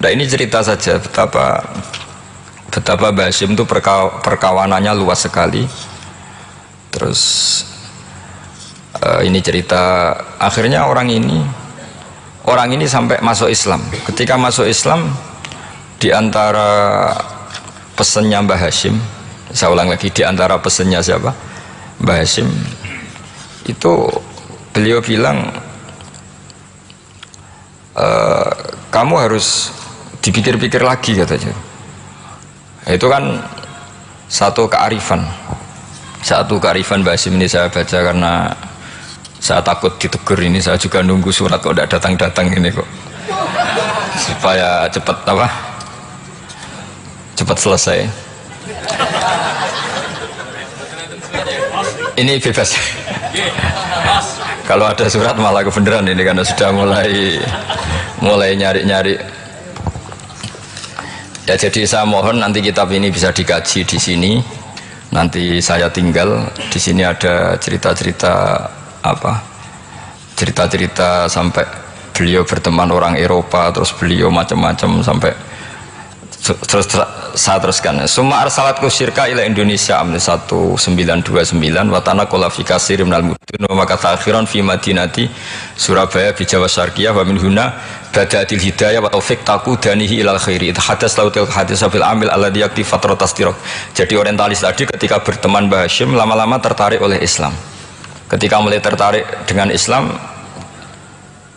Nah ini cerita saja betapa Mbah Hasyim itu perkawanannya luas sekali. Terus ini cerita akhirnya orang ini sampai masuk Islam. Ketika masuk Islam, di antara pesannya Mbah Hasyim, saya ulang lagi, di antara pesannya siapa? Mbah Hasyim itu beliau bilang, kamu harus dipikir-pikir lagi katanya. Itu kan satu kearifan Mbah Hasyim ini saya baca karena saya takut ditegur ini. Saya juga nunggu surat kok tidak datang-datang ini kok, supaya cepat selesai. Ini bebas. Kalau ada surat malah kebenaran ini karena sudah mulai nyari-nyari. Ya jadi saya mohon nanti kitab ini bisa dikaji di sini. Nanti saya tinggal di sini ada cerita-cerita sampai beliau berteman orang Eropa, terus beliau macam-macam sampai terus saya teruskan. Summa arsalatku syirka ila Indonesia amni 1929 watana kola fi kasir minal mudun wa maka akhiran fi madinati Surabaya bi Jawa Syarqiyah wa min huna badatil hidayah wa taufiq taqudanihi ilal khairi hadas lautil hadis fil amil alladhi yakti fatratas tiraq. Jadi orientalis tadi ketika berteman Mbah Hasyim lama-lama tertarik oleh Islam. Ketika mulai tertarik dengan Islam,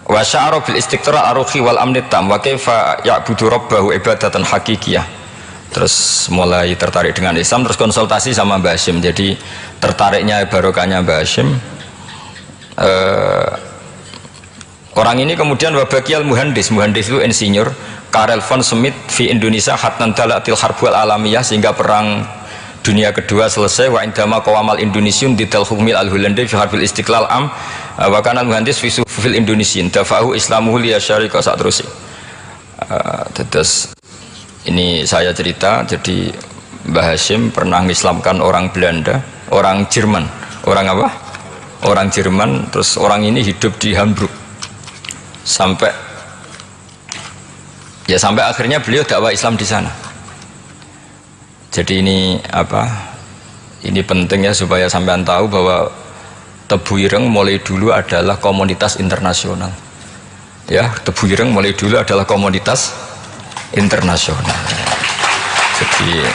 wa sya'ara bil istiqra aruhi wal amni tam wa kaifa ya'budu rabbahu ibadatan hakikiyah. Terus mulai tertarik dengan Islam, terus konsultasi sama Mbah Hasyim. Jadi tertariknya barokahnya Mbah Hasyim. Orang ini kemudian wabakiyal muhandis itu insinyur Karel von Schmidt fi Indonesia hatnan dalatil harbul alamiyah, sehingga perang dunia kedua selesai. Wa indama qawamal Indonesiun didal hukmil al-Hulandi fi harbil istiqlal am wa kana muhandis fi sufil Indonesian dafa'u islamuhu liya syarika sak terus. Terus ini saya cerita, jadi Mbah Hasyim pernah mengislamkan orang Belanda, orang Jerman. Orang apa? Orang Jerman. Terus orang ini hidup di Hamburg sampai akhirnya beliau dakwah Islam di sana. Jadi ini ini penting ya supaya sampean tahu bahwa Tebu Ireng mulai dulu adalah komunitas internasional. Ya, Tebu Ireng mulai dulu adalah komunitas internasional. Jadi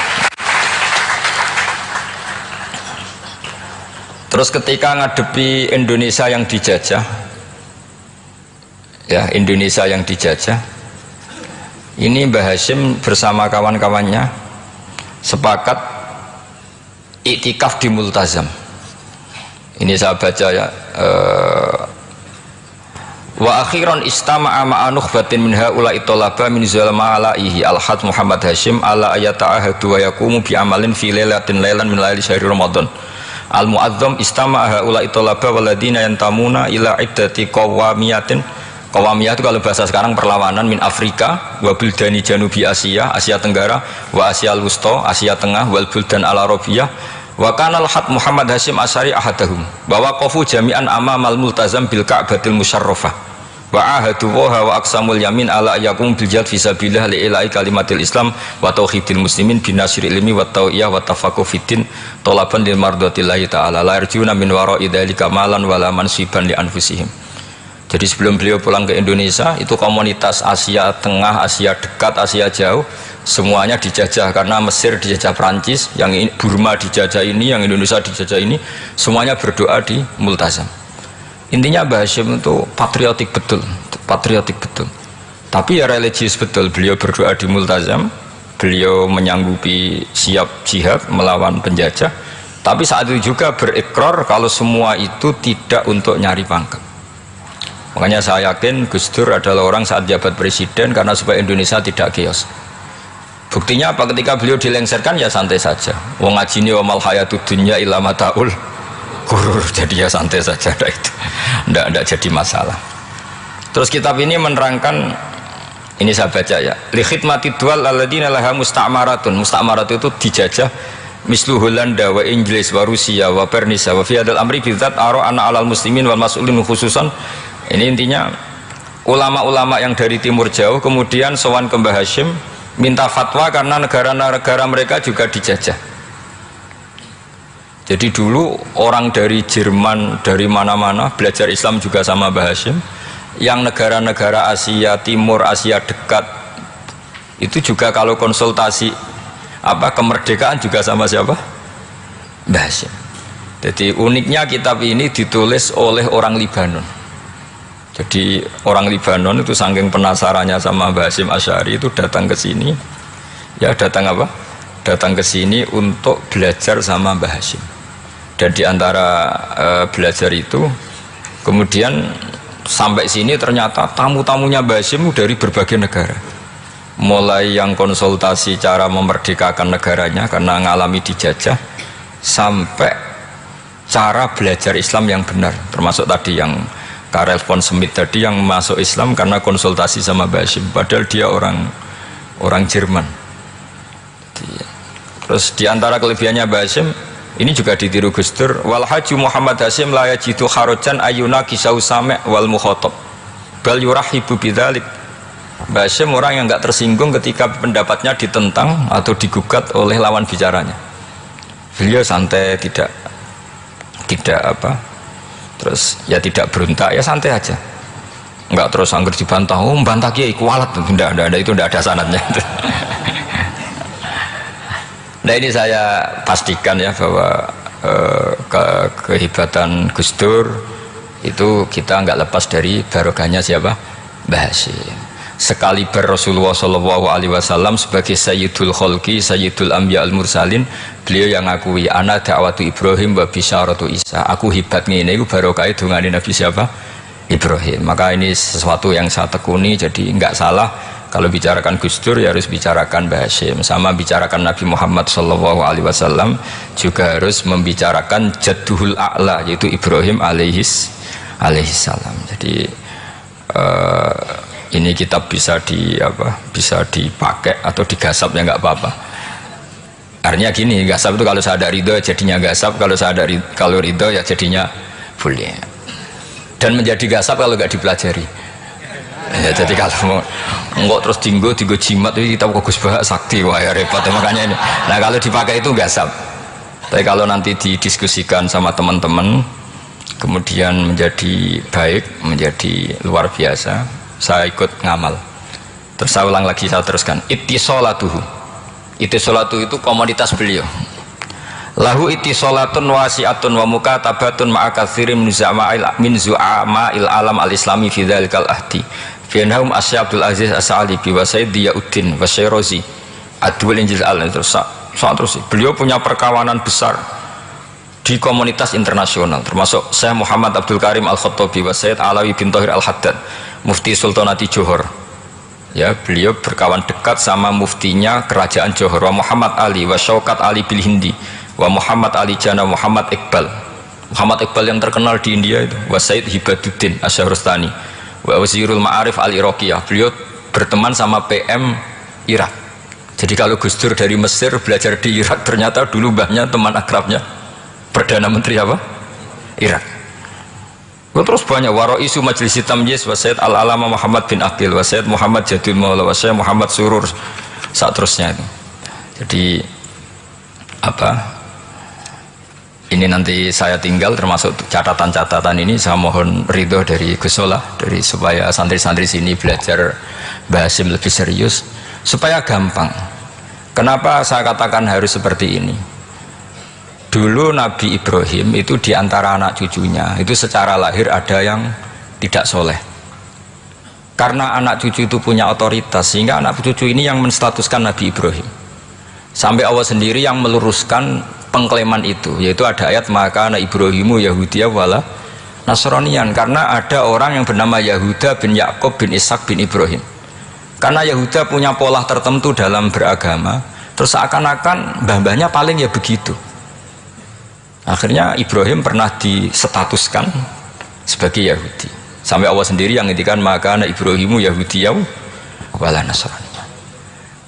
terus ketika ngadepi Indonesia yang dijajah, ini Mbah Hasyim bersama kawan-kawannya sepakat iktikaf di Multazam. Ini saya baca ya. Wa akhiran istama'a ma'a nukhbatin min haula itolaba min zalama alaihi al-had Muhammad Hasyim ala ayata'ahadu wa yakumu bi amalin fi lailatin lailan min laili syahri Ramadan al-mu'azzam istama'a haula itolaba waladina yantamuna ila iddati qawamiyatin. Qawamiyah itu kalau bahasa sekarang perlawanan min Afrika wa buldani janubi Asia, Asia Tenggara, wa Asia al-Wusta, Asia Tengah, wal buldan al-Arabiyah. Wa kana al-had Muhammad Hasyim asyari ahadahum bahwa qafu jami'an amamal multazam bil Ka'batil musyarrafah wa ahadu wa aqsamul yamin ala yakum bil jihad fi sabilillah li ilahi kalimatil Islam wa tauhidil muslimin bin nasril ilmi wa tau'iyah wa tafaqquh fiddin talaban lil mardatillahi ta'ala la yarjuna min wara'i dzalika malan wala mansiban li anfusihim. Jadi sebelum beliau pulang ke Indonesia, itu komunitas Asia Tengah, Asia Dekat, Asia Jauh, semuanya dijajah karena Mesir dijajah Prancis, yang Burma dijajah ini, yang Indonesia dijajah ini, semuanya berdoa di Multazam. Intinya Mbah Hasyim itu patriotik betul. Tapi ya religius betul. Beliau berdoa di Multazam, beliau menyanggupi siap jihad melawan penjajah. Tapi saat itu juga berikrar kalau semua itu tidak untuk nyari pangkat. Makanya saya yakin Gus Dur adalah orang saat jabat presiden karena supaya Indonesia tidak chaos. Buktinya apa? Ketika beliau dilengsarkan ya santai saja. Wong ngajine wa mal hayatud dunya illa mataul ghurur. Jadi ya santai saja itu. Enggak jadi masalah. Terus kitab ini menerangkan, ini saya baca ya. Li khidmatid dual alladziina laha musta'maratun. Musta'marat itu dijajah mislu Holanda wa Inggris wa Rusia wa Pernisa wa fi hadzal amri bidzat ara ana alal muslimin wal mas'ulin khususan. Ini intinya ulama-ulama yang dari timur jauh kemudian sowan ke Mbah Hashim minta fatwa karena negara-negara mereka juga dijajah. Jadi dulu orang dari Jerman, dari mana-mana belajar Islam juga sama Mbah Hashim. Yang negara-negara Asia Timur, Asia dekat itu juga kalau konsultasi kemerdekaan juga sama siapa? Mbah Hashim. Jadi uniknya kitab ini ditulis oleh orang Libanon. Jadi orang Libanon itu saking penasarannya sama Mbah Hashim Asy'ari itu datang ke sini. Ya datang apa? Datang ke sini untuk belajar sama Mbah Hashim. Dan di antara belajar itu kemudian sampai sini ternyata tamu-tamunya Mbah Hashim dari berbagai negara. Mulai yang konsultasi cara memerdekakan negaranya karena mengalami dijajah, sampai cara belajar Islam yang benar, termasuk tadi yang Karel von Schmidt tadi yang masuk Islam karena konsultasi sama Mbah Hashim, padahal dia orang Jerman. Terus diantara kelebihannya Mbah Hashim ini juga ditiru Gus Dur, wal haju Muhammad Hashim la yajidu kharajan ayuna kisau sami' wal mukhatab bal yurahibu bidzalik. Mbah Hashim orang yang enggak tersinggung ketika pendapatnya ditentang atau digugat oleh lawan bicaranya. Beliau santai, tidak terus ya tidak berontak, ya santai aja, enggak terus angger dibantah, membantah kiai kualat, tidak ada, itu tidak ada sanadnya. Nah ini saya pastikan ya bahwa kehebatan Gus Dur itu kita enggak lepas dari barokahnya siapa? Mbah Hashim. Sekaliber Rasulullah SAW sebagai Sayyidul Khalqi, Sayyidul Anbiya al-Mursalin, beliau yang ngakui ana da'watu Ibrahim wa bisyaratu Isa. Aku hebat ngene iku barokah dungane Nabi siapa? Ibrahim. Maka ini sesuatu yang saya tekuni, jadi enggak salah kalau bicarakan Gus Dur ya harus bicarakan Mbah Hashim. Sama bicarakan Nabi Muhammad SAW juga harus membicarakan Jadduhul A'la yaitu Ibrahim alaihis salam. Jadi ini kitab bisa dipakai atau digasap ya nggak apa-apa. Artinya gini, gasap itu kalau saya ada ridho jadinya gasap, kalau ridho ya jadinya boleh. Dan menjadi gasap kalau nggak dipelajari. Ya, jadi kalau nggak terus tinggo jimat itu kita fokus bahas sakti, wah ya repot ya, makanya ini. Nah kalau dipakai itu gasap. Tapi kalau nanti didiskusikan sama teman-teman, kemudian menjadi baik, menjadi luar biasa. Saya ikut ngamal. Terus saya ulang lagi, saya teruskan. Ittisolatuhu. Ittisolatu itu komoditas beliau. Lahu ittisolatun wasi'atun wa mukatabatun ma'a katsirin min zu'ama'il alam al-islami fi dzalikal ahdi. Fianhum Asy Abdul Aziz As-Sa'alibi wa Sayyid Diyauddin wa Syairozi Adwul Injil al terus beliau punya perkawanan besar di komunitas internasional, termasuk Syekh Muhammad Abdul Karim Al-Khattabi wa Sayyid Alawi bin Thahir Al-Haddad Mufti Sultanati Johor. Ya, beliau berkawan dekat sama muftinya kerajaan Johor, wa Muhammad Ali wa Syaukat Ali bil Hindi wa Muhammad Ali Jana Muhammad Iqbal yang terkenal di India itu, wa Sayyid Hibaduddin Asy-Syahrustani wa Wazirul Ma'arif Al-Iraqiyah. Beliau berteman sama PM Irak. Jadi kalau Gus Dur dari Mesir belajar di Irak, ternyata dulu mbahnya teman akrabnya Perdana Menteri apa? Irak. Terus banyak waroisu Majlis Tamyiz wa Sayyid Al-Alama Muhammad bin Aqil wa Sayyid Muhammad Jadul Maula wa Sayyid Muhammad Surur, saat terusnya itu. Jadi ini nanti saya tinggal termasuk catatan-catatan ini, saya mohon ridho dari Gus Solah dari supaya santri-santri sini belajar Mbah Hashim lebih serius supaya gampang. Kenapa saya katakan harus seperti ini? Dulu Nabi Ibrahim itu diantara anak cucunya itu secara lahir ada yang tidak soleh. Karena anak cucu itu punya otoritas, sehingga anak cucu ini yang menstatuskan Nabi Ibrahim. Sampai Allah sendiri yang meluruskan pengklaiman itu, yaitu ada ayat maka anak Ibrahimu Yahudiyah wala Nasranian, karena ada orang yang bernama Yahuda bin Yakub bin Ishak bin Ibrahim. Karena Yahuda punya pola tertentu dalam beragama, terus seakan-akan mbah-mbahnya paling ya begitu. Akhirnya Ibrahim pernah disetatuskan sebagai Yahudi. Sampai Allah sendiri yang ngintikan maka anak Ibrahimu Yahudiyah wala Nasrani.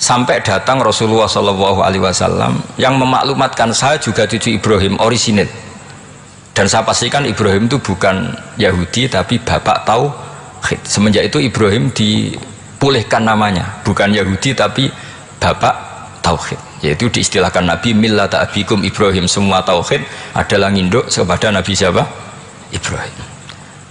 Sampai datang Rasulullah SAW yang memaklumatkan saya juga cucu Ibrahim orisinil. Dan saya pastikan Ibrahim itu bukan Yahudi tapi bapak tauhid. Semenjak itu Ibrahim dipulihkan namanya, bukan Yahudi tapi bapak tauhid, yaitu diistilahkan Nabi millata abikum Ibrahim. Semua tauhid adalah nginduk kepada Nabi siapa? Ibrahim.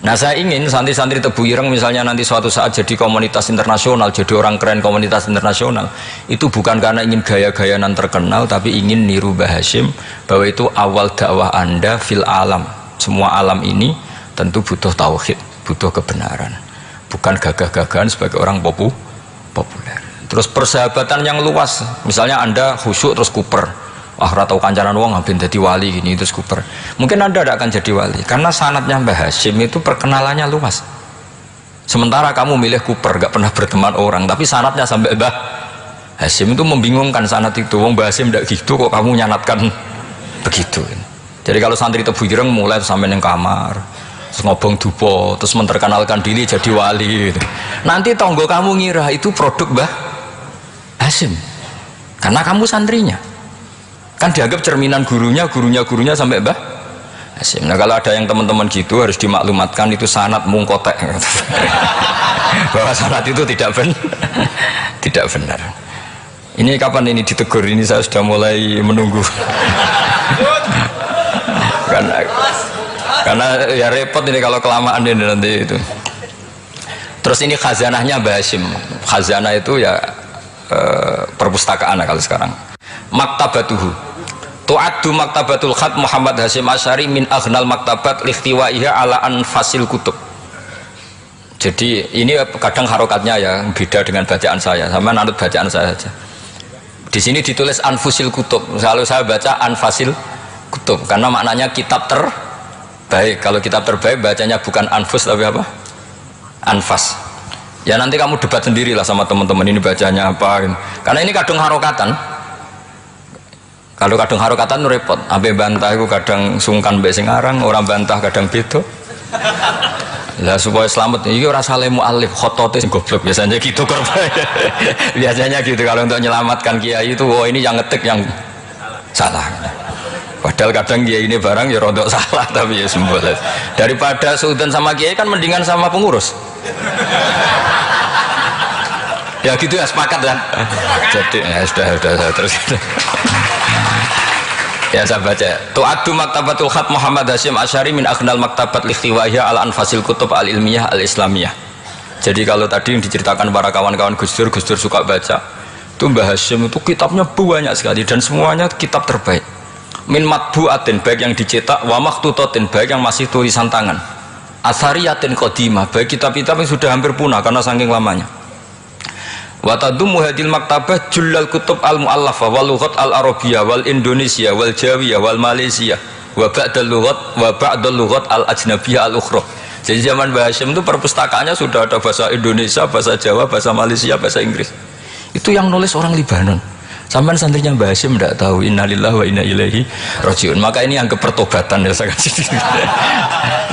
Nah, saya ingin santri-santri Tebu Ireng misalnya nanti suatu saat jadi komunitas internasional, jadi orang keren komunitas internasional, itu bukan karena ingin gaya-gayanan terkenal, tapi ingin niru Mbah Hasyim bahwa itu awal dakwah Anda fil alam. Semua alam ini tentu butuh tauhid, butuh kebenaran, bukan gagah-gagahan sebagai orang populer. Terus persahabatan yang luas, misalnya Anda khusyuk terus kuper, ora tau kancanan wong ben dadi wali gini terus kuper. Mungkin Anda tidak akan jadi wali karena sanadnya Mbah Hasyim itu perkenalannya luas. Sementara kamu milih kuper, gak pernah berteman orang, tapi sanadnya sampai Mbah Hasyim itu membingungkan sanad itu. Wong Mbah Hasyim tidak gitu kok kamu nyanatkan begitu. Jadi kalau santri Tebu Ireng mulai sampai neng kamar, terus ngobong dupo, terus memperkenalkan diri jadi wali gitu. Nanti tonggo kamu ngira itu produk Mbah Hasyim karena kamu santrinya. Kan dianggap cerminan gurunya sampai Mbah Hasyim. Nah, kalau ada yang teman-teman gitu harus dimaklumatkan itu sanad mungkotek bahwa sanad itu tidak benar. Ini kapan ini ditegur? Ini saya sudah mulai menunggu. karena ya repot ini kalau kelamaan ini nanti itu. Terus ini khazanahnya Mbah Hasyim. Khazanah itu ya perpustakaan kalau sekarang. Maktabatuhu tu'addu maktabatul khat Muhammad Hasyim Asy'ari min aghnal maktabat lihtiwaiha ala anfasil kutub. Jadi ini kadang harokatnya ya beda dengan bacaan saya, sama nanut bacaan saya saja. Di sini ditulis anfusil kutub, selalu saya baca anfasil kutub karena maknanya kitab terbaik. Kalau kitab terbaik bacanya bukan anfus tapi apa? Anfas. Ya nanti kamu debat sendirilah sama teman-teman ini bacanya apa. Karena ini kadang harokatan. Kalau kadang harokatan repot, abe bantah itu kadang sungkan mbek sing aran, orang bantah kadang beda. Lah supaya selamat, iki ora saleh mualif, khotote sing goblok biasanya gitu korban. Biasanya gitu kalau untuk menyelamatkan kiai itu, oh ini yang ngetik yang salah. Padahal kadang kiai ini barang ya rodok salah tapi ya sembol. Daripada suudzon sama kiai kan mendingan sama pengurus. Ya gitu ya sepakat kan. Jadi ya sudah terus. Ya saya baca tu'addu maktabatul khat Muhammad Hasyim Asy'ari min aghnal maktabat lihtiwaiha ala anfasil kutub al-ilmiyah al-islamiyah. Jadi kalau tadi yang diceritakan para kawan-kawan Gus Dur suka baca itu Mbah Hasyim itu kitabnya banyak sekali dan semuanya kitab terbaik min matbu'atin baik yang dicetak wa makhtutatin baik yang masih tulisan tangan asariyatin qadimah baik kitab-kitab yang sudah hampir punah karena saking lamanya. Wa tadummu hadil maktabah jullal kutub al muallafah wal lughat al arabiyah wal indonesia wal jawiyah wal malaysia wa ba'dal lughat al ajnabiyah al ukhra. Jadi zaman Mbah Hasyim itu perpustakaannya sudah ada bahasa Indonesia, bahasa Jawa, bahasa Malaysia, bahasa Inggris. Itu yang nulis orang Libanon. Sampai santrinya Mbah Hasyim tidak tahu innalillahi wa inna ilaihi rajiun. Maka ini yang kepertobatan ya saya kasih.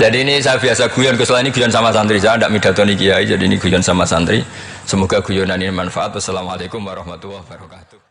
Jadi ini saya biasa guyon, ini guyon sama santri, saya tidak midatoni kiai, jadi ini guyon sama santri. Semoga guyonan ini manfaat. Wassalamualaikum warahmatullahi wabarakatuh.